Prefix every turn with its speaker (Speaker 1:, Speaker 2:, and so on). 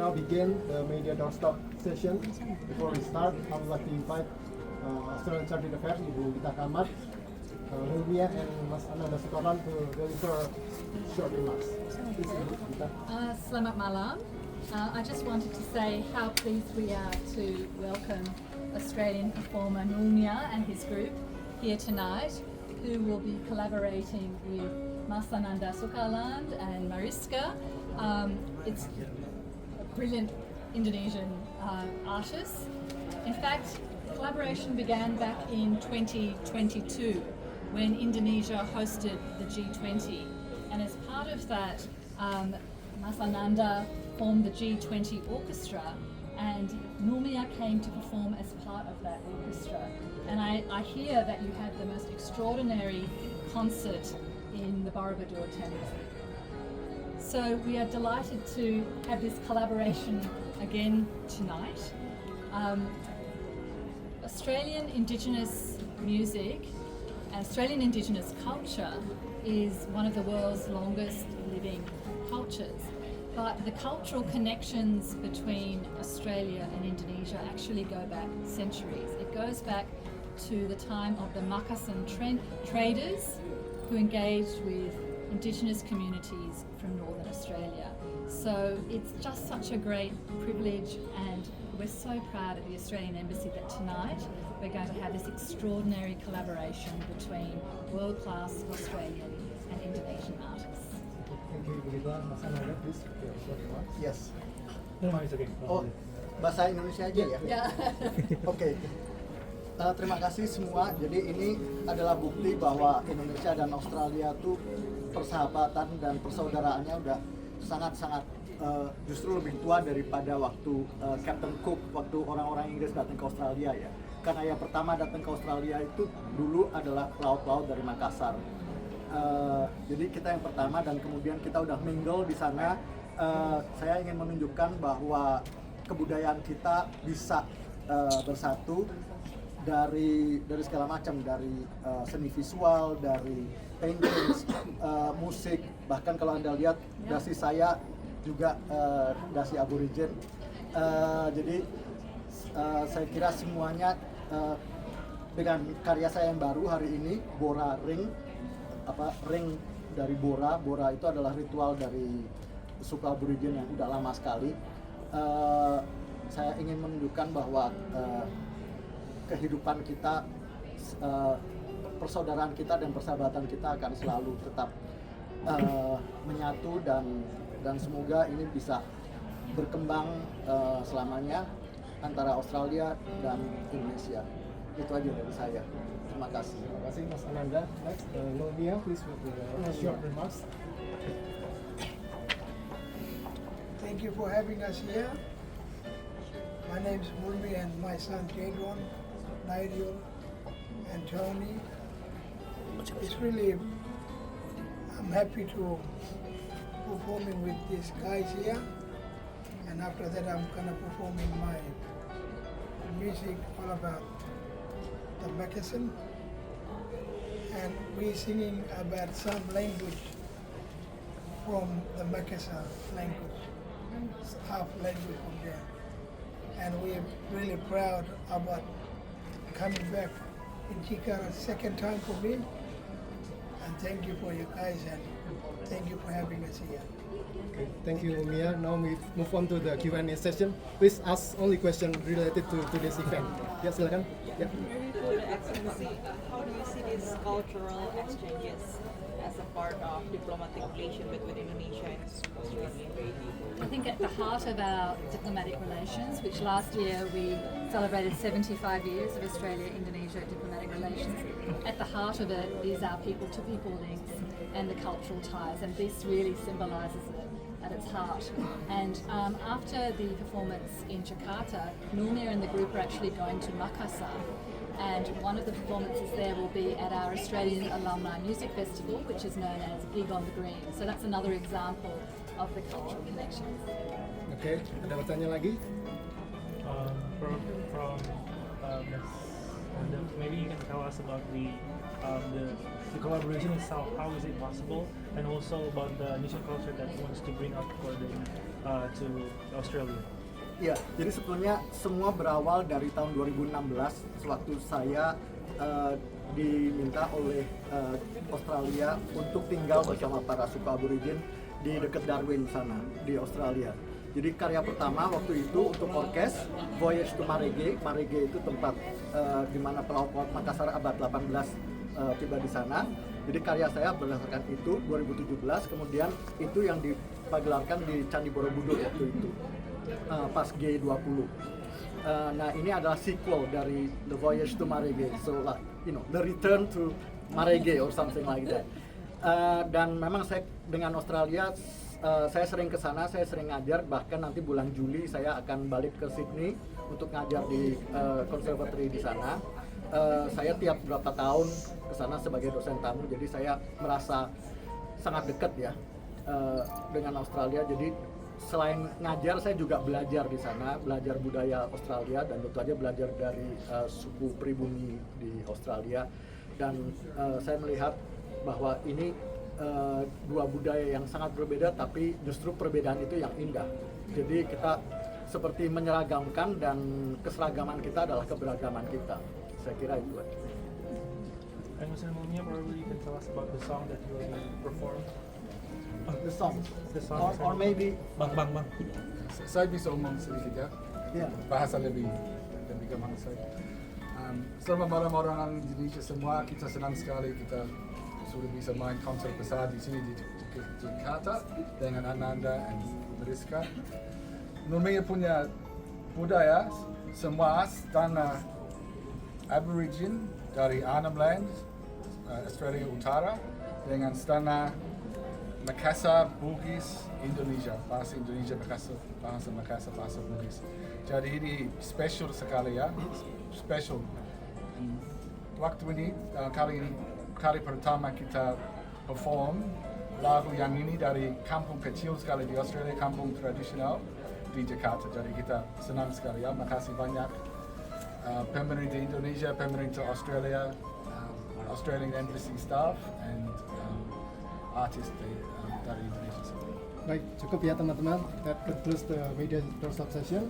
Speaker 1: now begin the media doorstop session. Before we start, I would like to invite Australian Chartered Affairs, Ibu Gita Kamat, Nurmia, and Mas Ananda Sukarlan to deliver short remarks. Please, Ibu Gita.
Speaker 2: Selamat malam. I just wanted to say how pleased we are to welcome Australian performer Nurmia and his group here tonight, who will be collaborating with Mas Ananda Sukarlan and Mariska. It's a brilliant Indonesian artist. In fact, collaboration began back in 2022 when Indonesia hosted the G20. And as part of that, Mas Ananda formed the G20 orchestra, and Nurmia came to perform as part of that orchestra. And I hear that you had the most extraordinary concert in the Borobudur Temple. So we are delighted to have this collaboration again tonight. Australian Indigenous music and Australian Indigenous culture is one of the world's longest living cultures. But the cultural connections between Australia and Indonesia actually go back centuries. It goes back to the time of the Makassar traders who engaged with Indigenous communities from Northern Australia. So it's just such a great privilege, and we're so proud at the Australian Embassy that tonight we're going to have this extraordinary collaboration between world-class Australian and Indonesian artists.
Speaker 1: Thank you, Ibu Gita. Mas Ananda, please, your short remarks.
Speaker 3: Yes.
Speaker 4: No, it's okay.
Speaker 3: Oh, bahasa Indonesia aja ya?
Speaker 2: Yeah.
Speaker 3: Oke. Terima kasih semua. Jadi ini adalah bukti bahwa Indonesia dan Australia tuh persahabatan dan persaudaraannya udah sangat-sangat justru lebih tua daripada waktu Captain Cook, waktu orang-orang Inggris datang ke Australia ya. Karena yang pertama datang ke Australia itu dulu adalah laut-laut dari Makassar. Jadi kita yang pertama, dan kemudian kita udah mingle di sana. Saya ingin menunjukkan bahwa kebudayaan kita bisa bersatu dari segala macam, dari seni visual, dari paintings, musik, bahkan kalau Anda lihat dasi saya juga dasi aborigin. Jadi saya kira semuanya dengan karya saya yang baru hari ini, Bora Ring, ring dari Bora. Bora itu adalah ritual dari suku aborigin yang udah lama sekali. Saya ingin menunjukkan bahwa kehidupan kita, persaudaraan kita dan persahabatan kita akan selalu tetap menyatu, dan semoga ini bisa berkembang selamanya antara Australia dan Indonesia. Itu aja dari saya. Terima kasih.
Speaker 1: Terima kasih, Mas Ananda. Next, Nurmia, please, with your short remarks.
Speaker 5: Thank you for having us here. My name is Murmi, and my son Jadron, Nigel, and Tony. It's really, I'm happy to performing with these guys here, and after that I'm gonna performing my music all about the Makassar, and we singing about some language from the Makassar language, half language from there. And we're really proud about coming back in Jakarta second time for me. And thank you for you guys, and thank you for having us here.
Speaker 1: Okay, thank you, Nurmia. Now we move on to the Q&A session. Please ask only question related to today's event. Ya, silakan. Ya.
Speaker 6: Maybe for the Excellency, how do you see these cultural exchanges as a part of diplomatic relation between Indonesia and Australia?
Speaker 2: I think at the heart of our diplomatic relations, which last year we celebrated 75 years of Australia-Indonesia diplomatic relations, at the heart of it is our people-to-people links and the cultural ties, and this really symbolises it at its heart. And after the performance in Jakarta, Nurmia and the group are actually going to Makassar, and one of the performances there will be at our Australian Alumni Music Festival, which is known as Gig on the Green. So that's another example of the cultural connections.
Speaker 1: Oke, ada pertanyaan lagi?
Speaker 4: From Ms. Ananda, maybe you can tell us about the collaboration itself. How is it possible, and also about the Indonesian culture that wants to bring up for the to Australia?
Speaker 3: Ya, jadi sebetulnya semua berawal dari tahun 2016 sewaktu saya diminta oleh Australia untuk tinggal bersama para suku Aborigin di dekat Darwin sana di Australia. Jadi karya pertama waktu itu untuk orkes Voyage to Marege. Marege itu tempat di mana pelaut-pelaut Makassar abad 18 tiba di sana. Jadi karya saya berdasarkan itu 2017, kemudian itu yang dipagelarkan di Candi Borobudur waktu itu pas G20. Nah ini adalah sequel dari The Voyage to Marege, so like the return to Marege or something like that. Dan memang saya dengan Australia saya sering ke sana, saya sering ngajar, bahkan nanti bulan Juli saya akan balik ke Sydney untuk ngajar di konservatori di sana. Saya tiap berapa tahun ke sana sebagai dosen tamu, jadi saya merasa sangat dekat ya dengan Australia. Jadi selain ngajar, saya juga belajar di sana, belajar budaya Australia dan tentu aja belajar dari suku pribumi di Australia. Dan saya melihat bahwa ini dua budaya yang sangat berbeda, tapi justru perbedaan itu yang indah. Jadi kita seperti menyeragamkan dan keseragaman kita adalah keberagaman kita. Saya kira itu.
Speaker 4: And Mr. Mumia, probably you can tell us about the song that you will perform.
Speaker 3: The song,
Speaker 4: The song.
Speaker 3: or maybe
Speaker 7: Bang. Saya bisa omong sedikit ya.
Speaker 3: ya.
Speaker 7: Bahasa lebih gampang saya. Selamat malam orang Indonesia semua. Kita senang sekali kita sudah bisa main konser besar di sini di Jakarta dengan Ananda dan Mariska. Nurmia punya budaya semua tanah Aborigin dari Arnhem Land, Australia Utara, dengan tanah Makassar, Bugis, Indonesia, bahasa Indonesia, bahasa Makassar, bahasa Bugis. Jadi ini special sekali ya, special. Waktu ini kali pertama kita perform lagu yang ini dari kampung kecil sekali di Australia, kampung tradisional di Jakarta. Jadi kita senang sekali ya. Makasih banyak pemerintah Indonesia, pemerintah Australia, Australian Embassy staff, and artists dari Indonesia.
Speaker 1: Baik, cukup ya teman-teman. That concludes the media doorstop session.